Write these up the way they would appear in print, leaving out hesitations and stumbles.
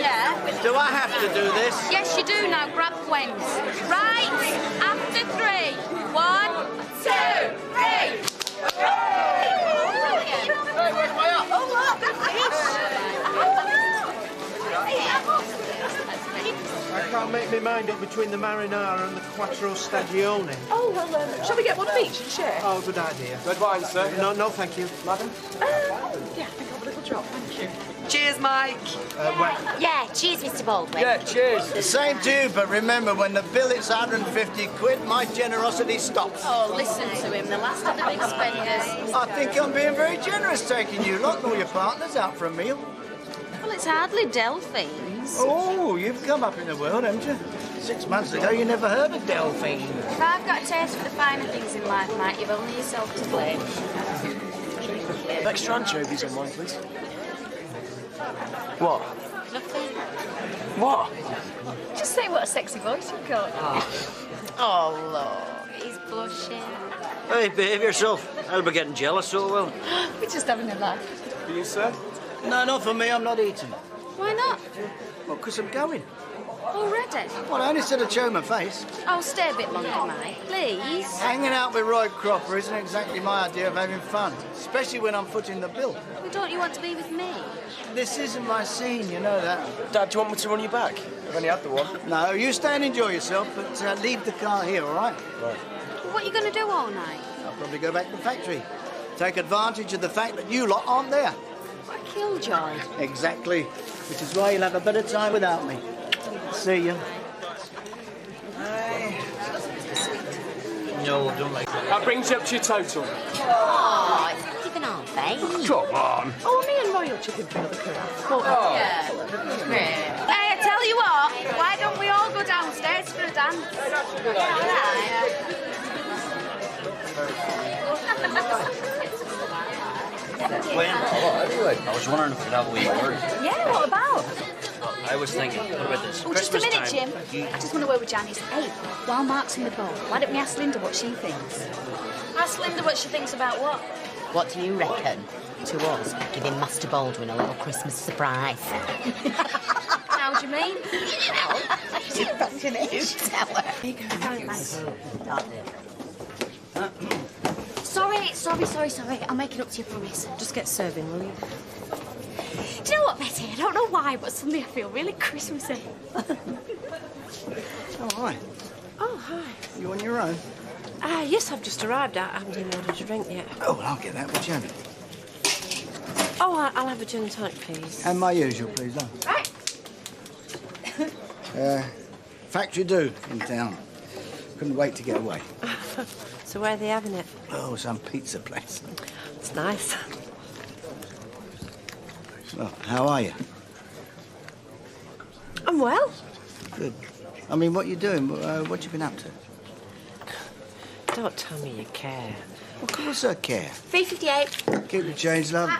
Yeah. Do I have to do this? Yes, you do now. Grab wings. Right after 3. 1, 2, 3. I can't make my mind up between the marinara and the quattro stagione. Oh, well, shall we get one of each and share? Oh, good idea. Red wine, sir. No, thank you. Madam? Yeah, I think I'll have a little drop, thank you. Cheers, Mike. Yeah, cheers, Mr. Baldwin. Yeah, cheers. The same to you, but remember, when the bill is 150 quid, my generosity stops. Oh, listen to him, the last of the big spenders. I think I'm being very generous taking you lot and all your partners out for a meal. Well, it's hardly Delphine's. Oh, you've come up in the world, haven't you? 6 months ago, you never heard of Delphine. If I've got a taste for the finer things in life, Mike, you've only yourself to blame. Extra anchovies on mine, please. What? Nothing. What? Just say what a sexy voice you've got. Oh, look, he's blushing. Hey, behave yourself. I'll be getting jealous so well. We're just having a laugh. For you, sir? No, not for me. I'm not eating. Why not? Well, because I'm going. Already? Well, I only said I'd show my face. Oh, stay a bit longer, Mike, please. Hanging out with Roy Cropper isn't exactly my idea of having fun, especially when I'm footing the bill. Well, don't you want to be with me? This isn't my scene, you know that. Dad, do you want me to run you back? I've only had the one. No, you stay and enjoy yourself, but leave the car here, all right? Right. Well, what are you going to do all night? I'll probably go back to the factory. Take advantage of the fact that you lot aren't there. What a killjoy. Exactly. Which is why you'll have a better time without me. See you. No, don't like that. That brings you up to your total. Oh, it's not even our bait. Come on. Oh, me and Roy will chip in for another carafe. Oh. Yeah. Hey, I tell you what, why don't we all go downstairs for a dance? Yeah, all right. When? I was wondering if we could have a wee word. Yeah, what about? I was thinking, what about this? Oh, just a minute, time. Jim. I just want to word with Janice. Hey, while Mark's in the boat, why don't we ask Linda what she thinks? Ask Linda what she thinks about what? What do you reckon? To us, giving Master Baldwin a little Christmas surprise. How do you mean? She's fucking it. Tell her. Sorry. I'll make it up to you, promise. Just get serving, will you? Do you know what, Betty? I don't know why, but suddenly I feel really Christmassy. Oh, hi. Oh, hi. You on your own? Yes, I've just arrived. I haven't even ordered a drink yet. Oh, well, I'll get that with Jen. Oh, I'll have a gin and tonic, please. And my usual, please, love. Right. Factory do in town. Couldn't wait to get away. So where are they having it? Oh, some pizza place. It's nice. Well, how are you? I'm well. Good. I mean, what you doing? What you been up to? Don't tell me you care. Of course I care. 3:58. Keep the change, love.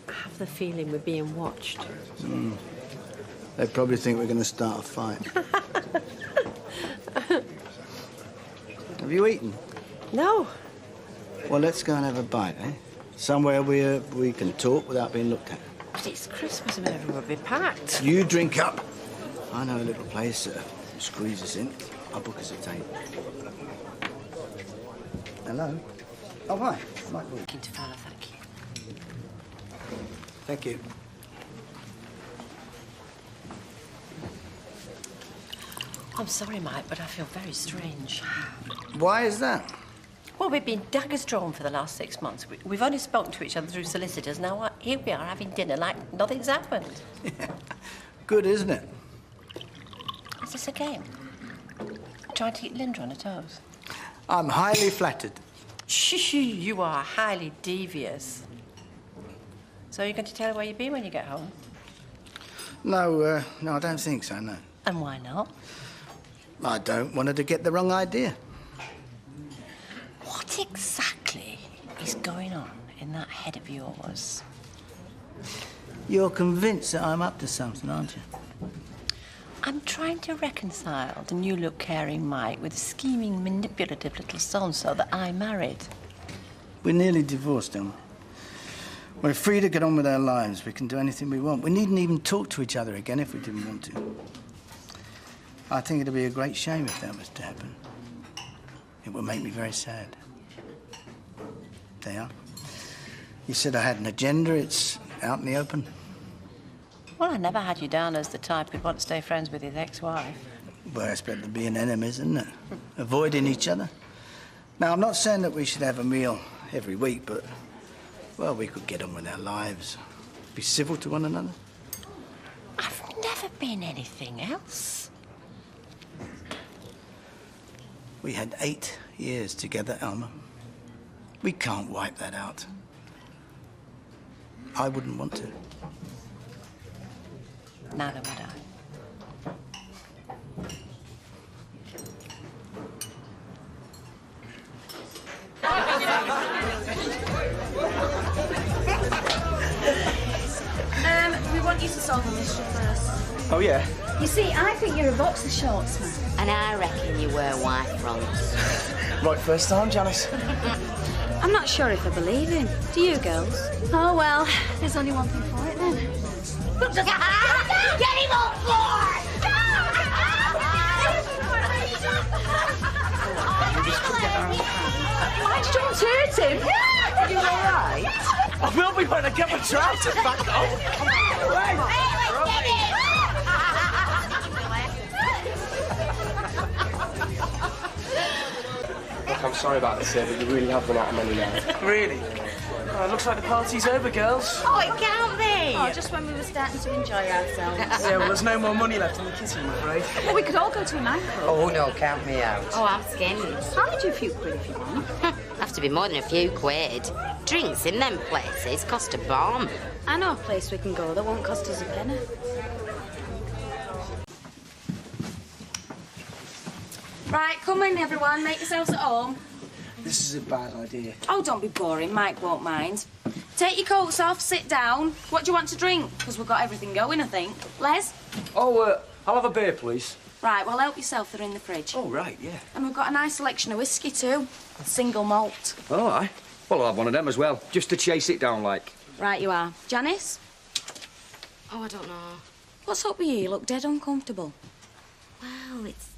I have the feeling we're being watched. They probably think we're going to start a fight. Have you eaten? No. Well, let's go and have a bite, eh? Somewhere we can talk without being looked at. But it's Christmas and everyone will be packed. You drink up. I know a little place squeeze us in. I'll book us a table. Hello? Oh, hi. Mike. Keen to follow, thank you. Thank you. I'm sorry, Mike, but I feel very strange. Why is that? Well, we've been daggers drawn for the last 6 months. We've only spoken to each other through solicitors. Now, here we are having dinner like nothing's happened. Good, isn't it? Is this a game? Trying to keep Linda on her toes? I'm highly flattered. Shh, you are highly devious. So you're going to tell her where you've been when you get home? No, I don't think so, no. And why not? I don't want her to get the wrong idea. What exactly is going on in that head of yours? You're convinced that I'm up to something, aren't you? I'm trying to reconcile the new-look caring Mike with the scheming, manipulative little so-and-so that I married. We're nearly divorced, aren't we? We're free to get on with our lives. We can do anything we want. We needn't even talk to each other again if we didn't want to. I think it'd be a great shame if that was to happen. It would make me very sad. There. You said I had an agenda. It's out in the open. Well, I never had you down as the type who'd want to stay friends with his ex-wife. Well, it's better than being enemies, isn't it? Avoiding each other. Now, I'm not saying that we should have a meal every week, but, well, we could get on with our lives. Be civil to one another. I've never been anything else. We had 8 years together, Alma. We can't wipe that out. I wouldn't want to. Neither would I. We want you to solve a mystery for us. Oh, yeah? You see, I think you're a boxer shorts man. And I reckon you wear white fronts. Right first time, Janice. I'm not sure if I believe him. Do you, girls? Oh, well, there's only one thing for it, then. Get him on board! Why did you want to hurt him? Are you all right? I will be when I get my trousers back on. Come on. Look, I'm sorry about this here, but you really have run out of money now. Really? Oh, it looks like the party's over, girls. Oh, it can't be! Oh, just when we were starting to enjoy ourselves. Yeah, well, there's no more money left in the kitchen, I'm afraid. Well, we could all go to a nightclub. Oh, no, count me out. Oh, I'm skinned. I'll do a few quid if you want. Have to be more than a few quid. Drinks in them places cost a bomb. I know a place we can go that won't cost us a penny. Right, come in, everyone. Make yourselves at home. This is a bad idea. Oh, don't be boring. Mike won't mind. Take your coats off, sit down. What do you want to drink? Because we've got everything going, I think. Les? Oh, I'll have a beer, please. Right, well, help yourself. They're in the fridge. Oh, right, yeah. And we've got a nice selection of whiskey, too. Single malt. Oh, aye. Well, I'll have one of them as well, just to chase it down like. Right, you are. Janice? Oh, I don't know. What's up with you? You look dead uncomfortable. Well, it's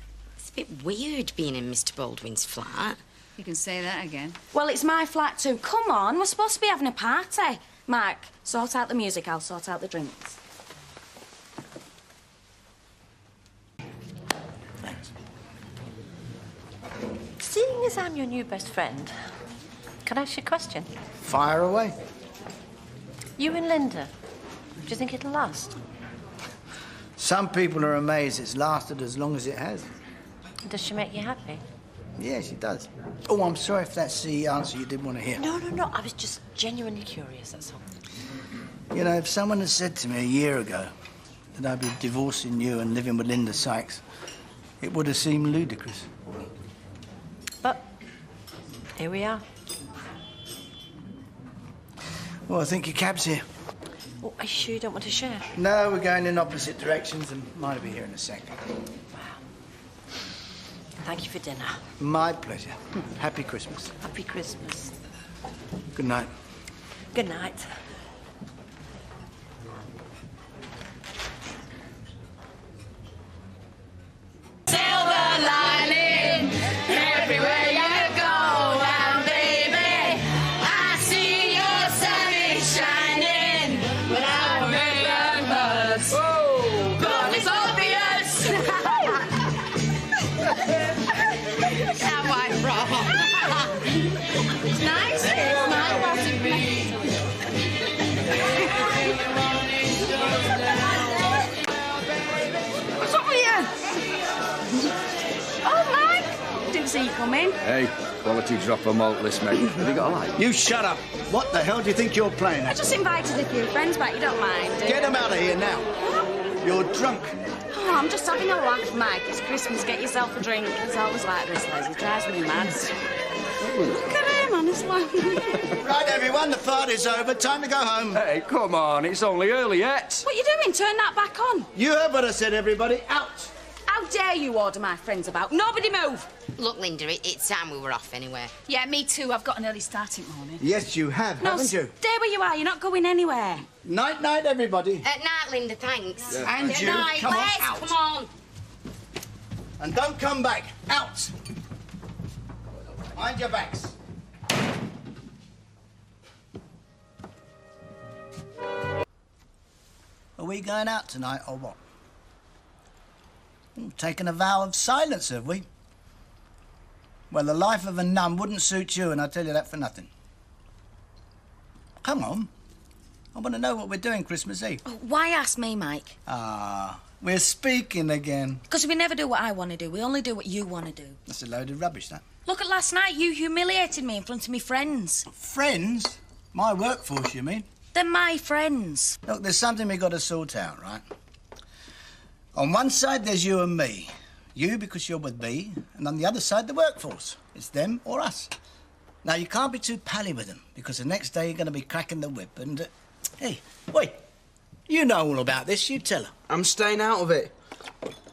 a bit weird being in Mr. Baldwin's flat. You can say that again. Well, it's my flat, too. Come on, we're supposed to be having a party. Mark, sort out the music. I'll sort out the drinks. Thanks. Seeing as I'm your new best friend, can I ask you a question? Fire away. You and Linda, do you think it'll last? Some people are amazed it's lasted as long as it has. Does she make you happy? Yeah, she does. Oh, I'm sorry if that's the answer you didn't want to hear. No. I was just genuinely curious, that's all. You know, if someone had said to me a year ago that I'd be divorcing you and living with Linda Sykes, it would have seemed ludicrous. But here we are. Well, I think your cab's here. Oh, are you sure you don't want to share? No, we're going in opposite directions and might be here in a second. Thank you for dinner. My pleasure. Happy Christmas. Happy Christmas. Good night. Good night. Silver lining everywhere you go, and baby, I see your sun is shining without remembrance. Whoa, God is obvious. Am I wrong? It's nice. It's nice to be. What's up with you? Oh, Mike! Didn't see you come in. Hey, quality drop of malt, this mate. Have you got a light? You shut up. What the hell do you think you're playing I at? just invited a few friends back. You don't mind, do you? Get them out of here now. You're drunk. Oh, I'm just having a laugh, Mike. It's Christmas. Get yourself a drink. It's always like this, Les. He drives me mad. Look at him, honestly. Right, everyone, the party's over. Time to go home. Hey, come on, it's only early yet. What are you doing? Turn that back on. You heard what I said, everybody. Out. Out How dare you order my friends about? Nobody move! Look, Linda, it's time we were off anyway. Yeah, me too. I've got an early starting morning. Yes, you have, No, haven't you? stay where you are. You're not going anywhere. Night, night, everybody. At night, Linda, thanks. Yeah. And Good you, night. come on, Wes, out. come on. And don't come back. Out. Mind your backs. Are we going out tonight or what? Taking a vow of silence, have we? Well, the life of a nun wouldn't suit you, and I tell you that for nothing. Come on. I want to know what we're doing Christmas Eve. Oh, why ask me, Mike? Ah, we're speaking again. Because we never do what I want to do. We only do what you want to do. That's a load of rubbish, that. Look at last night. You humiliated me in front of me friends. Friends? My workforce, you mean? They're my friends. Look, there's something we've got to sort out, right? On one side, there's you and me. You, because you're with me, and on the other side, the workforce. It's them or us. Now, you can't be too pally with them, because the next day you're going to be cracking the whip and... Hey, wait. You know all about this. You tell her. I'm staying out of it.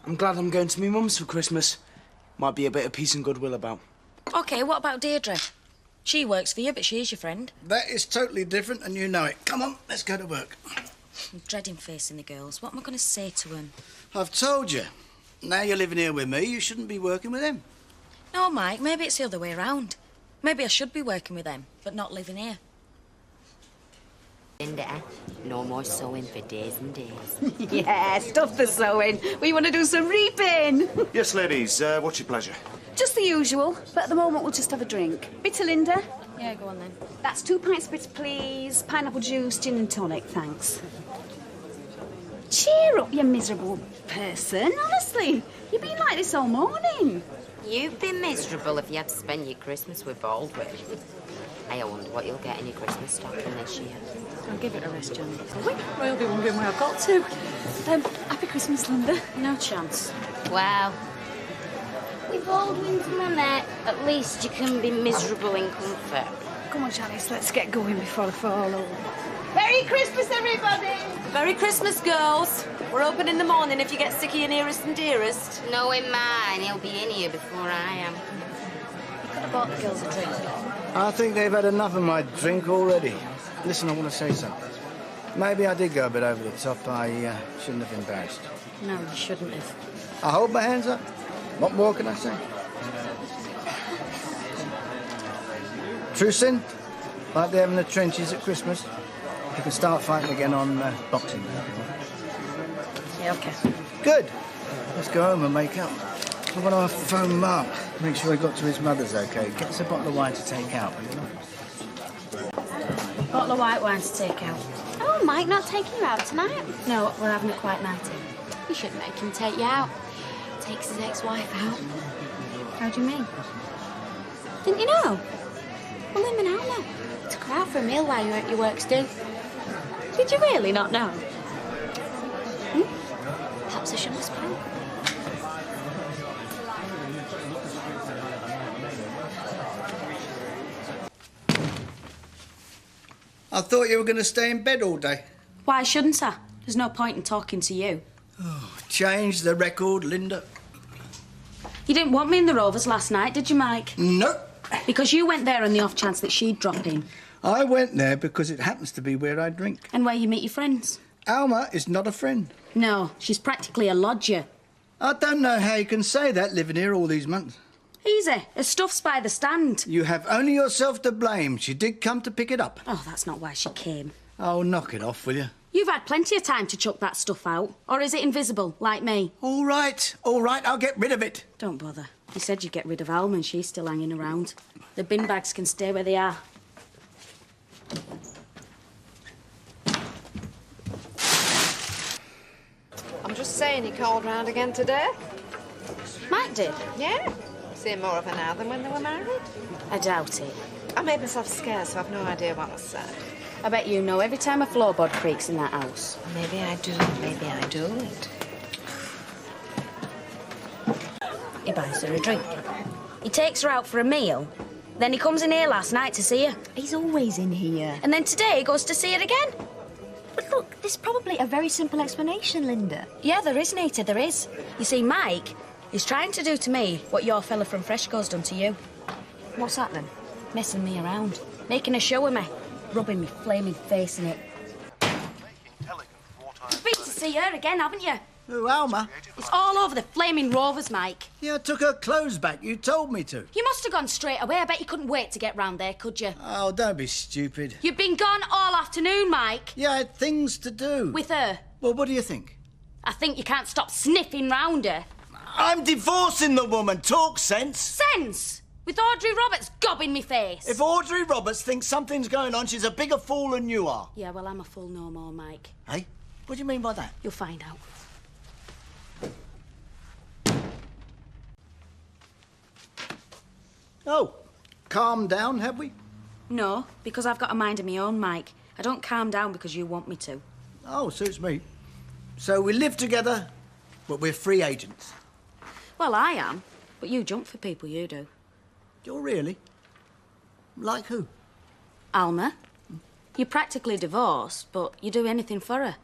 I'm glad I'm going to my mum's for Christmas. Might be a bit of peace and goodwill about. OK, what about Deirdre? She works for you, but she's your friend. That is totally different, and you know it. Come on, let's go to work. I'm dreading facing the girls. What am I going to say to them? I've told you. Now you're living here with me, you shouldn't be working with them. No, Mike, maybe it's the other way around. Maybe I should be working with them, but not living here. Linda, no more sewing for days and days. Yeah, stuff the sewing. We want to do some reaping. Yes, ladies, what's your pleasure? Just the usual, but at the moment we'll just have a drink. Bitter, Linda? Yeah, go on then. That's 2 pints bitter, please. Pineapple juice, gin and tonic, thanks. Cheer up, you miserable person. Honestly, you've been like this all morning. You'd be miserable if you had to spend your Christmas with Baldwin. I wonder what you'll get in your Christmas stocking this year. I'll give it a rest, Johnny. Roy'll be wondering where I've got to. Happy Christmas, Linda. No chance. Well, with Baldwin's money, at least you can be miserable in comfort. Come on, Janice, let's get going before I fall over. Merry Christmas, everybody! Merry Christmas, girls. We're open in the morning if you get sick of your nearest and dearest. Knowing mine, he'll be in here before I am. You could have bought the girls a drink. I think they've had enough of my drink already. Listen, I want to say something. Maybe I did go a bit over the top. I shouldn't have embarrassed you. No, you shouldn't have. I hold my hands up. What more can I say? True sin? Like they have in the trenches at Christmas. You can start fighting again on Boxing Day. Yeah, OK. Good. Let's go home and make up. I'm going to phone Mark. Make sure he got to his mother's OK. Get us a bottle of wine to take out, will you? Bottle of white wine to take out. Oh, Mike not taking you out tonight? No, we're having a quiet night in. You should make him take you out. Takes his ex-wife out. How do you mean? Didn't you know? Well, him and Alma took her out for a meal while you were at your works do. Did you really not know? Perhaps I shouldn't have spoken. I thought you were going to stay in bed all day. Why shouldn't I? There's no point in talking to you. Oh, change the record, Linda. You didn't want me in the Rovers last night, did you, Mike? No. Because you went there on the off chance that she'd drop in. I went there because it happens to be where I drink. And where you meet your friends. Alma is not a friend. No, she's practically a lodger. I don't know how you can say that living here all these months. Easy. Her stuff's by the stand. You have only yourself to blame. She did come to pick it up. Oh, that's not why she came. Oh, knock it off, will you? You've had plenty of time to chuck that stuff out. Or is it invisible, like me? All right, I'll get rid of it. Don't bother. You said you'd get rid of Alma and she's still hanging around. The bin bags can stay where they are. I'm just saying he called round again today. Mike did? Yeah. Seem more of an now than when they were married. I doubt it. I made myself scarce, so I've no idea what was said. I bet you know every time a floorboard creaks in that house. Maybe I do, maybe I don't. He buys her a drink. He takes her out for a meal. Then he comes in here last night to see her. He's always in here. And then today he goes to see her again. But look, There's probably a very simple explanation, Linda. Yeah, there is, Nita, there is. You see, Mike is trying to do to me what your fella from Freshco's done to you. What's that, then? Messing me around. Making a show of me. Rubbing me flaming face in it. You've been to see her again, haven't you? Who, Alma? It's all over the flaming Rovers, Mike. Yeah, I took her clothes back. You told me to. You must have gone straight away. I bet you couldn't wait to get round there, could you? Oh, don't be stupid. You've been gone all afternoon, Mike. Yeah, I had things to do. With her? Well, what do you think? I think you can't stop sniffing round her. I'm divorcing the woman. Talk sense. Sense? With Audrey Roberts gobbing me face. If Audrey Roberts thinks something's going on, she's a bigger fool than you are. Yeah, well, I'm a fool no more, Mike. Hey? What do you mean by that? You'll find out. Oh, calm down, have we? No, because I've got a mind of my own, Mike. I don't calm down because you want me to. Oh, suits me. So we live together, but we're free agents. Well, I am, but you jump for people, you do. You're really? Like who? Alma. You're practically divorced, but you do anything for her.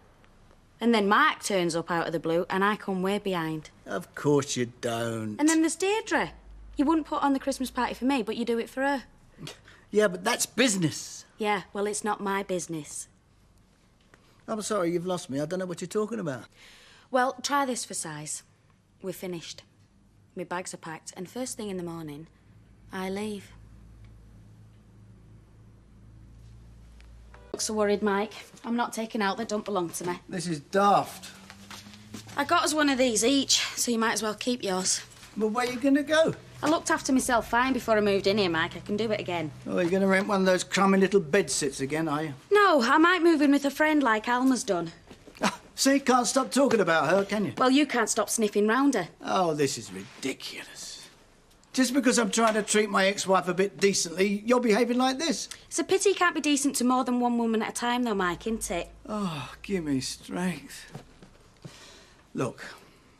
And then Mark turns up out of the blue and I come way behind. Of course you don't. And then there's Deirdre. You wouldn't put on the Christmas party for me, but you do it for her. Yeah, but that's business. Yeah, well, it's not my business. I'm sorry, you've lost me. I don't know what you're talking about. Well, try this for size. We're finished. My bags are packed, and first thing in the morning, I leave. Look so worried, Mike. I'm not taking out that don't belong to me. This is daft. I got us one of these each, so you might as well keep yours. Well, where are you going to go? I looked after myself fine before I moved in here, Mike. I can do it again. Oh, you're going to rent one of those crummy little bed-sits again, are you? No, I might move in with a friend like Alma's done. See, can't stop talking about her, can you? Well, you can't stop sniffing round her. Oh, this is ridiculous. Just because I'm trying to treat my ex-wife a bit decently, you're behaving like this. It's a pity you can't be decent to more than one woman at a time, though, Mike, isn't it? Oh, give me strength. Look,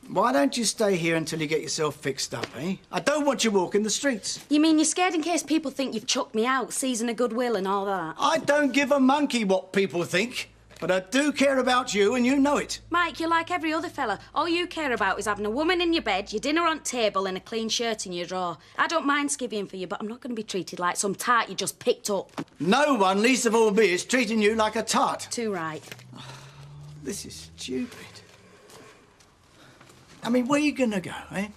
why don't you stay here until you get yourself fixed up, eh? I don't want you walking the streets. You mean you're scared in case people think you've chucked me out, season of goodwill and all that? I don't give a monkey what people think, but I do care about you, and you know it. Mike, you're like every other fella. All you care about is having a woman in your bed, your dinner on table, and a clean shirt in your drawer. I don't mind skivvying for you, but I'm not going to be treated like some tart you just picked up. No one, least of all me, is treating you like a tart. Too right. Oh, this is stupid. I mean, where are you going to go, eh?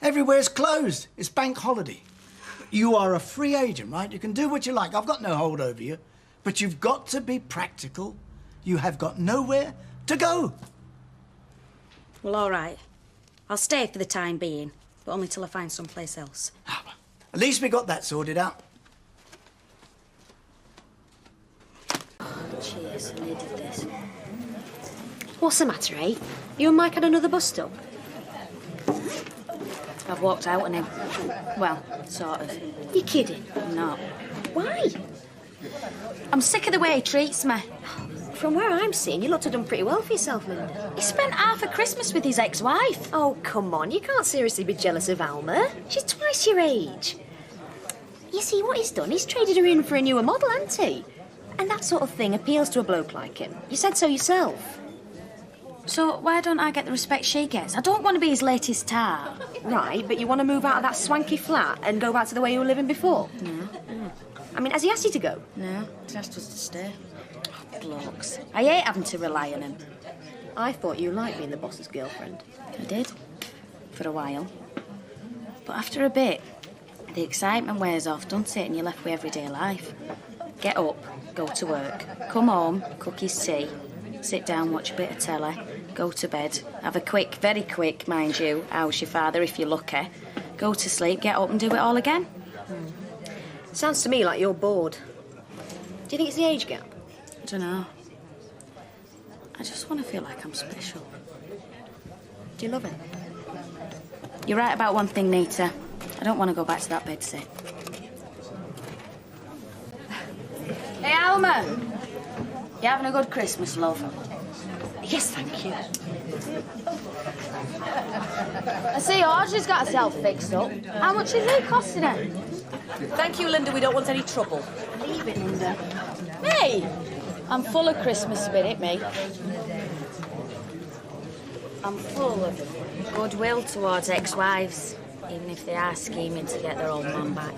Everywhere's closed. It's bank holiday. You are a free agent, right? You can do what you like. I've got no hold over you. But you've got to be practical. You have got nowhere to go. Well, all right. I'll stay for the time being, but only till I find someplace else. At least we got that sorted out. Oh, cheers. I needed this. What's the matter, eh? You and Mike had another bust-up? I've walked out on him. Well, sort of. You're kidding? I'm not. Why? I'm sick of the way he treats me. From where I'm seeing, you looked to have done pretty well for yourself, Linda. He spent half a Christmas with his ex-wife. Oh, come on. You can't seriously be jealous of Alma. She's twice your age. You see, what he's done, he's traded her in for a newer model, hasn't he? And that sort of thing appeals to a bloke like him. You said so yourself. So why don't I get the respect she gets? I don't want to be his latest tart. Right, but you want to move out of that swanky flat and go back to the way you were living before? No. I mean, has he asked you to go? No, he's asked us to stay. Oh, blokes. I hate having to rely on him. I thought you liked being the boss's girlfriend. I did. For a while. But after a bit, the excitement wears off, doesn't it? And you're left with everyday life. Get up, go to work, come home, cook his tea, sit down, watch a bit of telly, go to bed, have a quick, very quick, mind you, how's your father if you're lucky, go to sleep, get up and do it all again. Sounds to me like you're bored. Do you think it's the age gap? I don't know. I just want to feel like I'm special. Do you love it? You're right about one thing, Nita. I don't want to go back to that bedsit. Hey, Alma! You having a good Christmas, love? Yes, thank you. I see Audrey's got herself fixed up. How much is he costing her? Thank you, Linda. We don't want any trouble. Leave it, Linda. Me? I'm full of Christmas spirit, me. I'm full of goodwill towards ex-wives, even if they are scheming to get their old man back.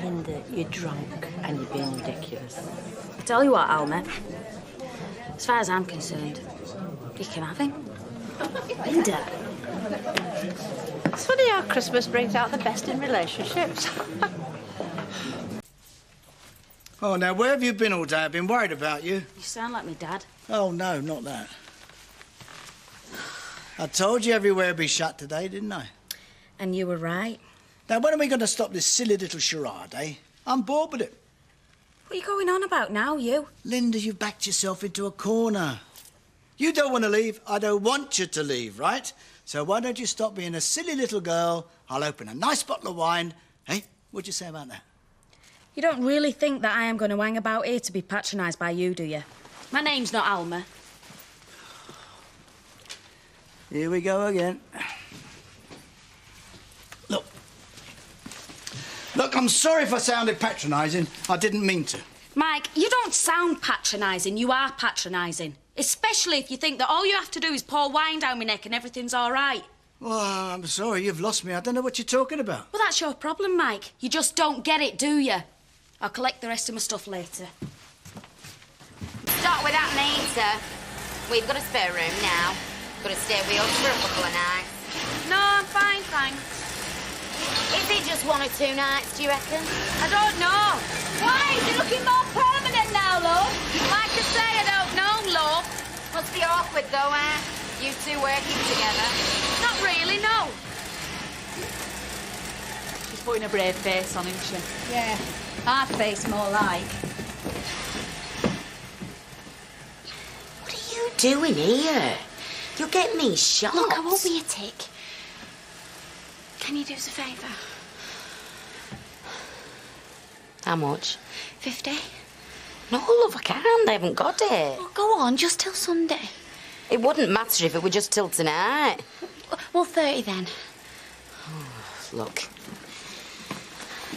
Linda, you're drunk and you're being ridiculous. I tell you what, Alma, as far as I'm concerned, you can have him. Linda. It's funny how Christmas brings out the best in relationships. Oh, now, where have you been all day? I've been worried about you. You sound like my dad. Oh, no, not that. I told you everywhere would be shut today, didn't I? And you were right. Now, when are we going to stop this silly little charade, eh? I'm bored with it. What are you going on about now, you? Linda, you've backed yourself into a corner. You don't want to leave. I don't want you to leave, right? So why don't you stop being a silly little girl? I'll open a nice bottle of wine. Hey, what'd you say about that? You don't really think that I am going to hang about here to be patronised by you, do you? My name's not Alma. Here we go again. Look, I'm sorry if I sounded patronising. I didn't mean to. Mike, you don't sound patronising. You are patronising. Especially if you think that all you have to do is pour wine down my neck and everything's all right. Well, I'm sorry, you've lost me. I don't know what you're talking about. Well, that's your problem, Mike. You just don't get it, do you? I'll collect the rest of my stuff later. Start with that meter. We've got a spare room now. Got to stay with us for a couple of nights. No, I'm fine, thanks. Is it just 1 or 2 nights, do you reckon? I don't know. Why? Is it looking more permanent now, love? Like I say, I don't know, love. Must be awkward, though, eh? You two working together. Not really, no. She's putting a brave face on, isn't she? Yeah, hard face more like. What are you doing here? You'll get me shot. Look, I won't be a tick. Can you do us a favour? How much? 50? No, love, I can't. I haven't got it. Oh, go on, just till Sunday. It wouldn't matter if it were just till tonight. Well, 30 then. Oh, look,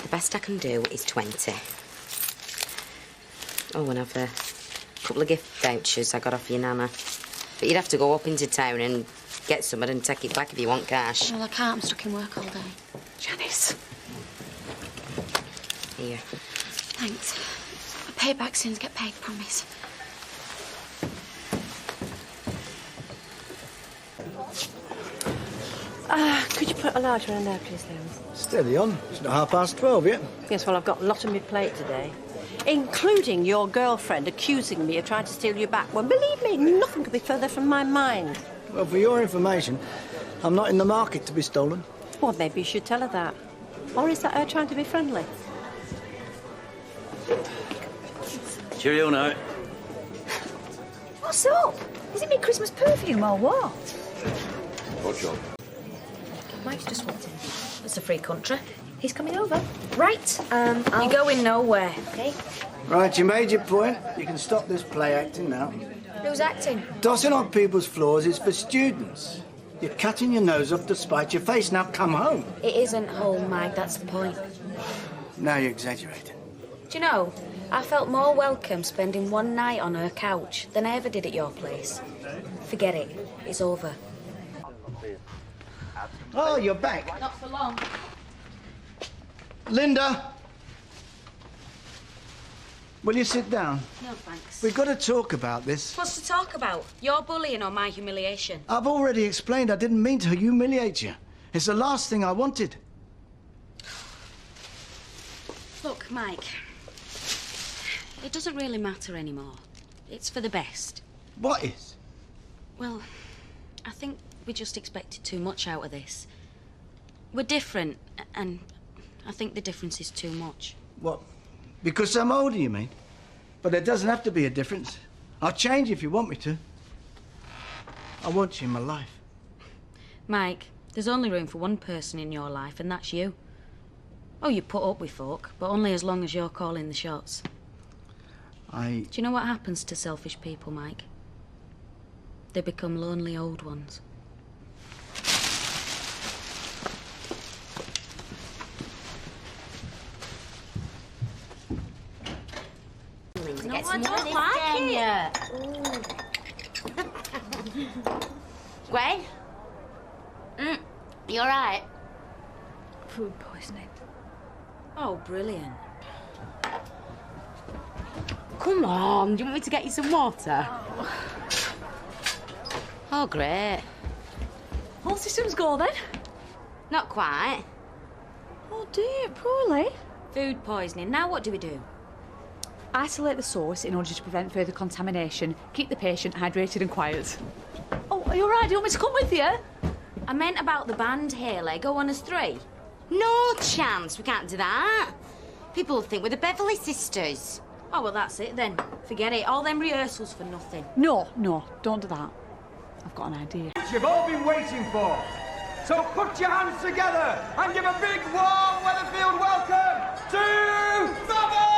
the best I can do is 20. Oh, and I've a couple of gift vouchers I got off your nana. But you'd have to go up into town and get some and take it back if you want cash. Well, I can't. I'm stuck in work all day. Janice. Here. Thanks. I'll pay back soon as I get paid, promise. Could you put a large one in there, please, Liam? Steady on. It's not 12:30 yet. Yes, well, I've got a lot on my plate today. Including your girlfriend accusing me of trying to steal you back. Well, believe me, nothing could be further from my mind. Well, for your information, I'm not in the market to be stolen. Well, maybe you should tell her that. Or is that her trying to be friendly? Cheerio now. What's up? Is it me Christmas perfume or what? What job? Mike's just walked in. It's a free country. He's coming over. Right, You're going nowhere. Okay. Right, you made your point. You can stop this play acting now. Who's acting? Tossing on people's floors is for students. You're cutting your nose off to spite your face. Now come home. It isn't home, Mike, that's the point. Now you're exaggerating. Do you know, I felt more welcome spending one night on her couch than I ever did at your place. Forget it. It's over. Oh, you're back. Not for long. Linda! Will you sit down? No, thanks. We've got to talk about this. What's to talk about? Your bullying or my humiliation? I've already explained I didn't mean to humiliate you. It's the last thing I wanted. Look, Mike, it doesn't really matter anymore. It's for the best. What is? Well, I think we just expected too much out of this. We're different, and I think the difference is too much. What? Because I'm older, you mean? But there doesn't have to be a difference. I'll change if you want me to. I want you in my life. Mike, there's only room for one person in your life, and that's you. Oh, you put up with folk, but only as long as you're calling the shots. Do you know what happens to selfish people, Mike? They become lonely old ones. Get I some more don't this, like Gwen? You all right? Food poisoning. Oh, brilliant. Come on, do you want me to get you some water? Oh, great. All systems go then? Not quite. Oh dear, poorly. Food poisoning. Now what do we do? Isolate the source in order to prevent further contamination. Keep the patient hydrated and quiet. Oh, are you all right? Do you want me to come with you? I meant about the band, Hayley. Go on us 3. No chance. We can't do that. People think we're the Beverly Sisters. Oh, well, that's it then. Forget it. All them rehearsals for nothing. No, don't do that. I've got an idea. You've all been waiting for. So put your hands together and give a big warm Weatherfield welcome to Baba!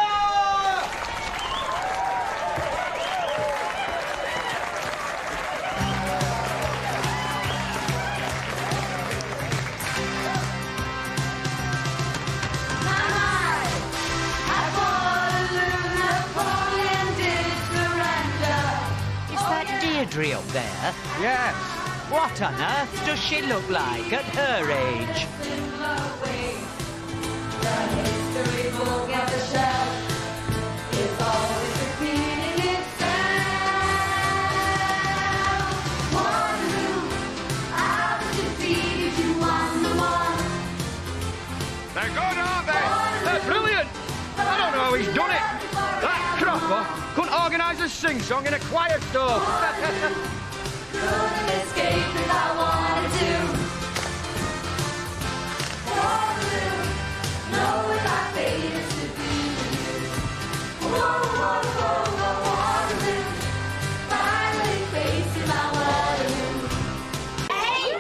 Is that Deirdre up there? Yes. What on earth does she look like at her age? They're good, aren't they? They're brilliant. I don't know how he's done it. That cropper couldn't organise a sing-song in a quiet store. Couldn't escape if I wanted to. Waterloo, know if my fate is to be with you. Whoa, whoa, whoa, whoa, Waterloo, finally facing my Waterloo. Hey!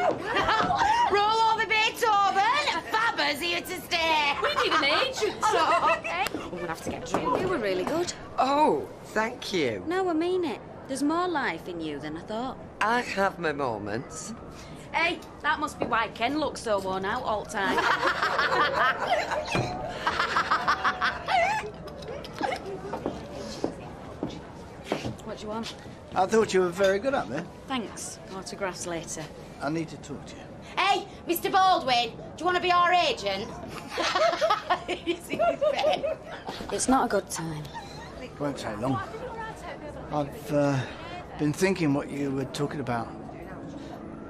Roll over Beethoven. Fabber's here to stay. We need an agent. Okay. We're gonna have to get a drink. You were really good. Oh, thank you. No, I mean it. There's more life in you than I thought. I have my moments. Hey, that must be why Ken looks so worn out all the time. What do you want? I thought you were very good up there. Thanks. Autographs later. I need to talk to you. Hey, Mr. Baldwin, do you want to be our agent? It's not a good time. Won't take long. I've been thinking what you were talking about.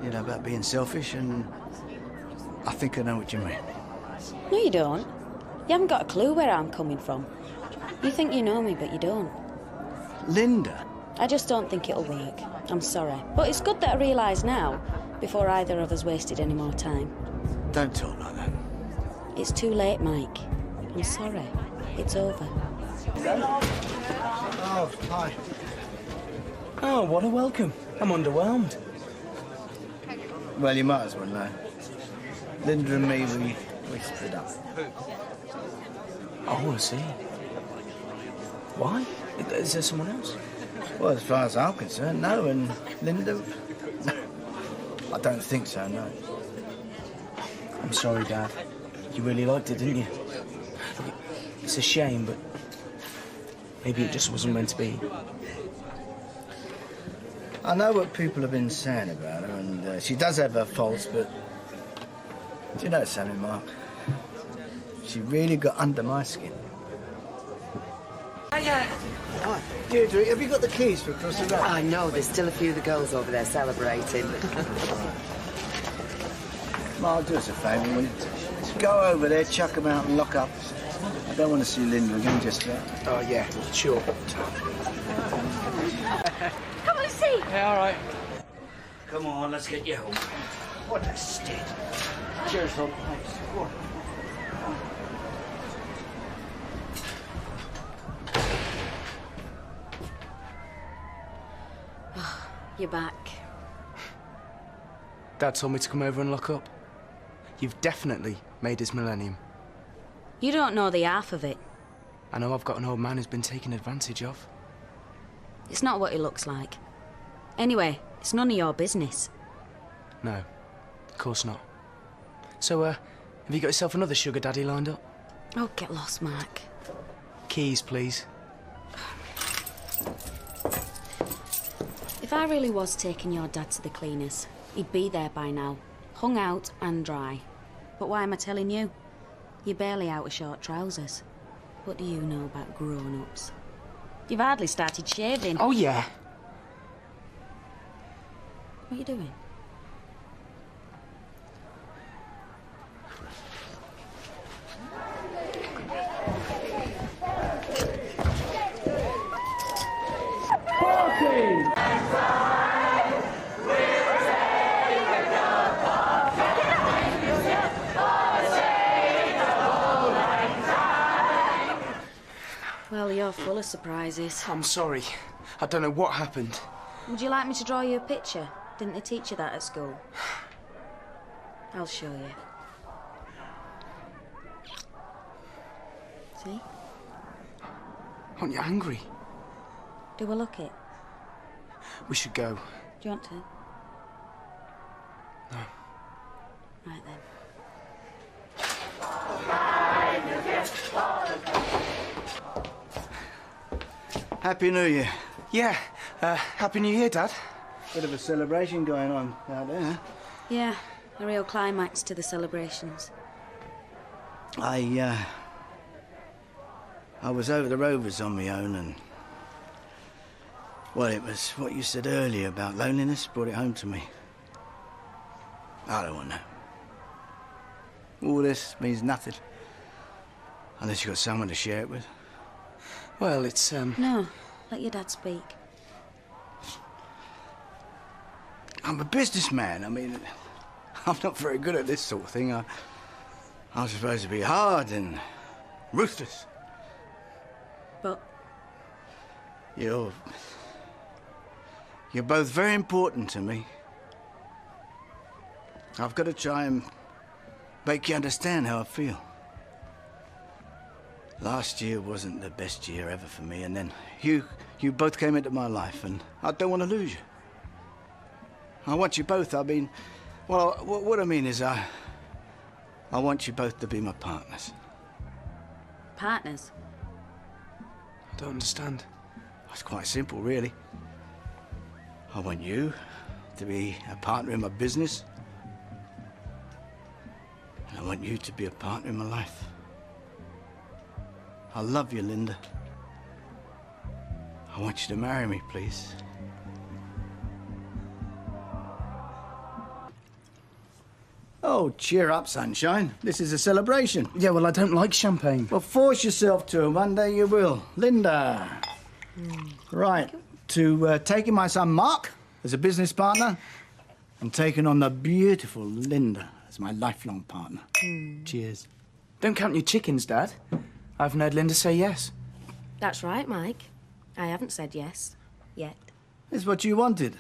You know, about being selfish, and I think I know what you mean. No, you don't. You haven't got a clue where I'm coming from. You think you know me, but you don't. Linda? I just don't think it'll work. I'm sorry. But it's good that I realise now, before either of us wasted any more time. Don't talk like that. It's too late, Mike. I'm sorry. It's over. Oh, hi. Oh, what a welcome. I'm underwhelmed. Well, you might as well know. Linda and me, we split up. Oh, I see. Why? Is there someone else? Well, as far as I'm concerned, no. And Linda... No. I don't think so, no. I'm sorry, Dad. You really liked it, didn't you? It's a shame, but maybe it just wasn't meant to be. I know what people have been saying about her, and she does have her faults, but... Do you know something, Mark? She really got under my skin. Hiya. Hi. Deirdre, have you got the keys for across the road? I know, there's still a few of the girls over there celebrating. Mark, do us a favour, will you? Go over there, chuck them out and lock up. I don't want to see Linda again just yet. Oh, yeah, sure. Come on, see. Yeah, all right. Come on, let's get you home. What a state. Cheers, love. Thanks. Go on. You're back. Dad told me to come over and lock up. You've definitely made his millennium. You don't know the half of it. I know I've got an old man who's been taken advantage of. It's not what he looks like. Anyway, it's none of your business. No, of course not. So, have you got yourself another sugar daddy lined up? Oh, get lost, Mark. Keys, please. If I really was taking your dad to the cleaners, he'd be there by now, hung out and dry. But why am I telling you? You're barely out of short trousers. What do you know about grown-ups? You've hardly started shaving. Oh, yeah. What are you doing? Well, you're full of surprises. I'm sorry. I don't know what happened. Would you like me to draw you a picture? Didn't they teach you that at school? I'll show you. See? Aren't you angry? Do I look it? We should go. Do you want to? No. Right then. Happy New Year. Yeah. Happy New Year, Dad. Bit of a celebration going on out there, huh? Yeah, a real climax to the celebrations. I was over the Rovers on my own and... Well, it was what you said earlier about loneliness brought it home to me. I don't want to know. All this means nothing. Unless you've got someone to share it with. Well, it's, No, let your dad speak. I'm a businessman. I mean, I'm not very good at this sort of thing. I'm supposed to be hard and ruthless. But... You're both very important to me. I've got to try and make you understand how I feel. Last year wasn't the best year ever for me, and then you both came into my life, and I don't want to lose you. I want you both, I mean... Well, what I mean is I want you both to be my partners. Partners? I don't understand. It's quite simple, really. I want you to be a partner in my business. And I want you to be a partner in my life. I love you, Linda. I want you to marry me, please. Oh, cheer up, sunshine. This is a celebration. Yeah, well, I don't like champagne. Well, force yourself to, and one day you will. Linda. Right. To taking my son Mark as a business partner and taking on the beautiful Linda as my lifelong partner. Cheers. Don't count your chickens, Dad. I haven't heard Linda say yes. That's right, Mike. I haven't said yes. Yet. It's what you wanted.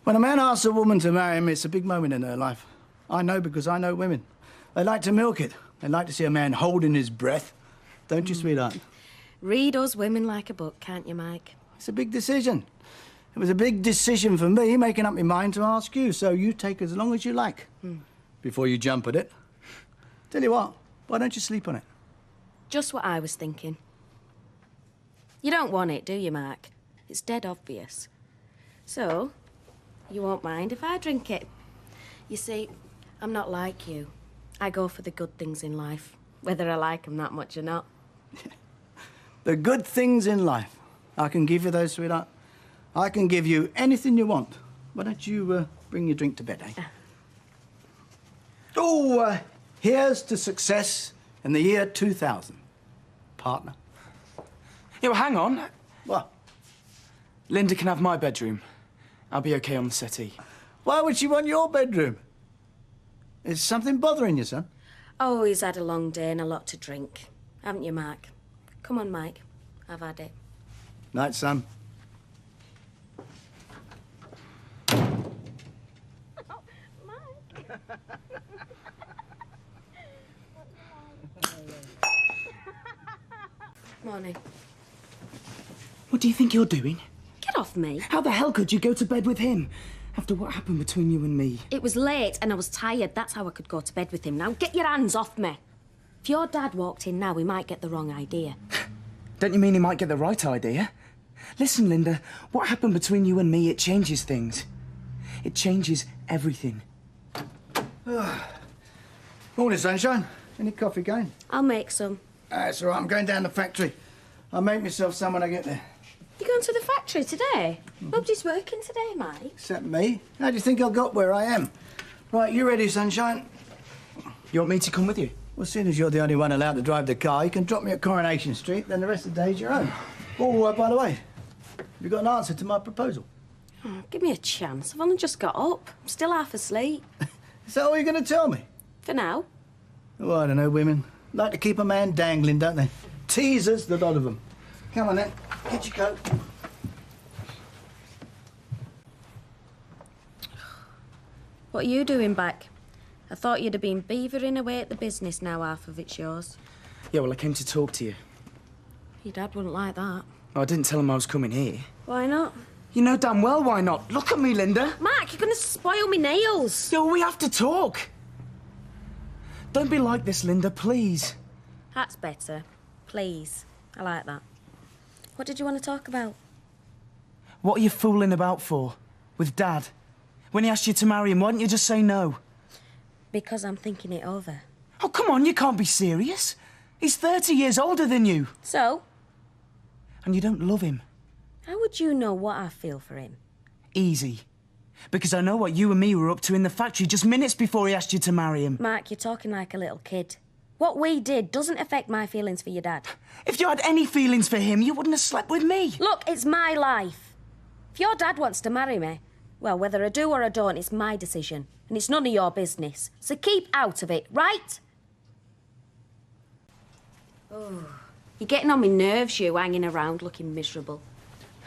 When a man asks a woman to marry him, it's a big moment in her life. I know because I know women. They like to milk it. They like to see a man holding his breath. Don't you, sweetheart? Read us women like a book, can't you, Mike? It's a big decision. It was a big decision for me, making up my mind to ask you, so you take as long as you like before you jump at it. Tell you what, why don't you sleep on it? Just what I was thinking. You don't want it, do you, Mark? It's dead obvious. So, you won't mind if I drink it. You see, I'm not like you. I go for the good things in life, whether I like them that much or not. The good things in life. I can give you those, sweetheart. I can give you anything you want. Why don't you bring your drink to bed, eh? Here's to success in the year 2000. Partner. Yeah, well, hang on. What? Linda can have my bedroom. I'll be okay on the settee. Why would she want your bedroom? Is something bothering you, son? Oh, he's had a long day and a lot to drink. Haven't you, Mark? Come on, Mike. I've had it. Night, son. Morning. What do you think you're doing? Get off me. How the hell could you go to bed with him? After what happened between you and me? It was late and I was tired. That's how I could go to bed with him. Now, get your hands off me. If your dad walked in now, we might get the wrong idea. Don't you mean he might get the right idea? Listen, Linda, what happened between you and me, it changes things. It changes everything. Morning, sunshine. Any coffee going? I'll make some. That's all right. I'm going down the factory. I'll make myself some when I get there. You going to the factory today? Nobody's working today, Mike. Except me. How do you think I got where I am? Right, you ready, sunshine? You want me to come with you? Well, seeing as you're the only one allowed to drive the car, you can drop me at Coronation Street, then the rest of the day's your own. Oh, by the way, have you got an answer to my proposal? Oh, give me a chance. I've only just got up. I'm still half asleep. Is that all you're going to tell me? For now. Oh, I don't know, women. Like to keep a man dangling, don't they? Teasers, the lot of them. Come on, then. Get your coat. What are you doing back? I thought you'd have been beavering away at the business, now half of it's yours. Yeah, well, I came to talk to you. Your dad wouldn't like that. Oh, I didn't tell him I was coming here. Why not? You know damn well why not. Look at me, Linda. Mark, you're going to spoil me nails. Yo, we have to talk. Don't be like this, Linda, please. That's better. Please. I like that. What did you want to talk about? What are you fooling about for? With Dad? When he asked you to marry him, why didn't you just say no? Because I'm thinking it over. Oh, come on, you can't be serious. He's 30 years older than you. So? And you don't love him. How would you know what I feel for him? Easy. Because I know what you and me were up to in the factory just minutes before he asked you to marry him. Mark, you're talking like a little kid. What we did doesn't affect my feelings for your dad. If you had any feelings for him, you wouldn't have slept with me. Look, it's my life. If your dad wants to marry me, well, whether I do or I don't, it's my decision. And it's none of your business. So keep out of it, right? Oh, you're getting on my nerves, you, hanging around looking miserable.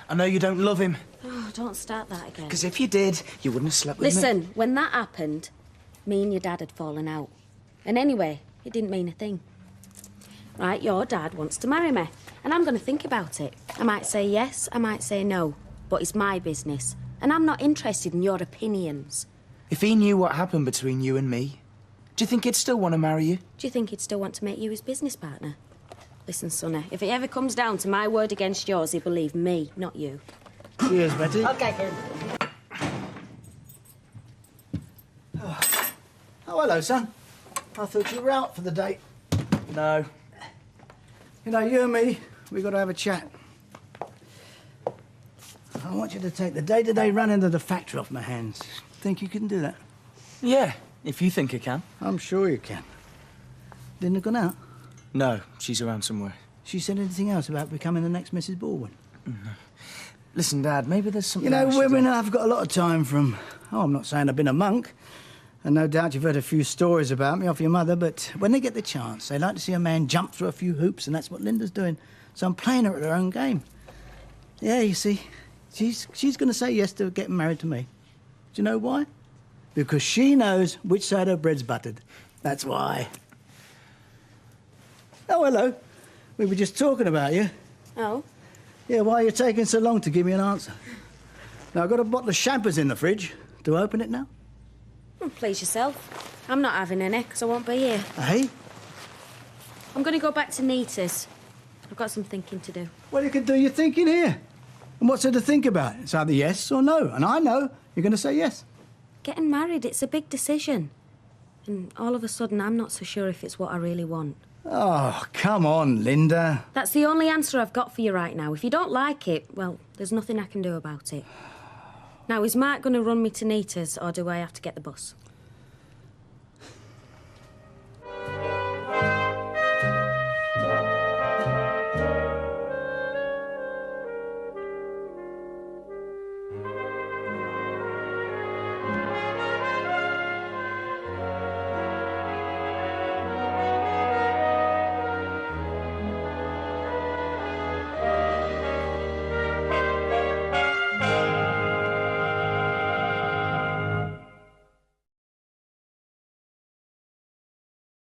I know you don't love him. Oh, don't start that again. Because if you did, you wouldn't have slept with me. Listen, when that happened, me and your dad had fallen out. And anyway, it didn't mean a thing. Right, your dad wants to marry me. And I'm going to think about it. I might say yes, I might say no. But it's my business. And I'm not interested in your opinions. If he knew what happened between you and me, do you think he'd still want to marry you? Do you think he'd still want to make you his business partner? Listen, Sonny, if it ever comes down to my word against yours, he'll believe me, not you. Cheers, Betty. OK, then. Oh, hello, son. I thought you were out for the day. No. You know, you and me, we've got to have a chat. I want you to take the day-to-day running of the factory off my hands. Think you can do that? Yeah, if you think I can. I'm sure you can. Linda gone out? No, she's around somewhere. She said anything else about becoming the next Mrs. Baldwin? No. Listen, Dad, maybe there's something You know, else women I've got a lot of time from. Oh, I'm not saying I've been a monk. And no doubt you've heard a few stories about me off your mother, but when they get the chance, they like to see a man jump through a few hoops, and that's what Linda's doing. So I'm playing her at her own game. Yeah, you see, she's going to say yes to getting married to me. Do you know why? Because she knows which side her bread's buttered. That's why. Oh, hello. We were just talking about you. Oh? Yeah, why are you taking so long to give me an answer? Now, I've got a bottle of champers in the fridge. Do I open it now? Well, please yourself. I'm not having any, because I won't be here. Hey? I'm going to go back to Nita's. I've got some thinking to do. Well, you can do your thinking here. And what's there to think about? It's either yes or no. And I know you're going to say yes. Getting married, it's a big decision. And all of a sudden, I'm not so sure if it's what I really want. Oh, come on, Linda. That's the only answer I've got for you right now. If you don't like it, well, there's nothing I can do about it. Now, is Mark going to run me to Nita's, or do I have to get the bus?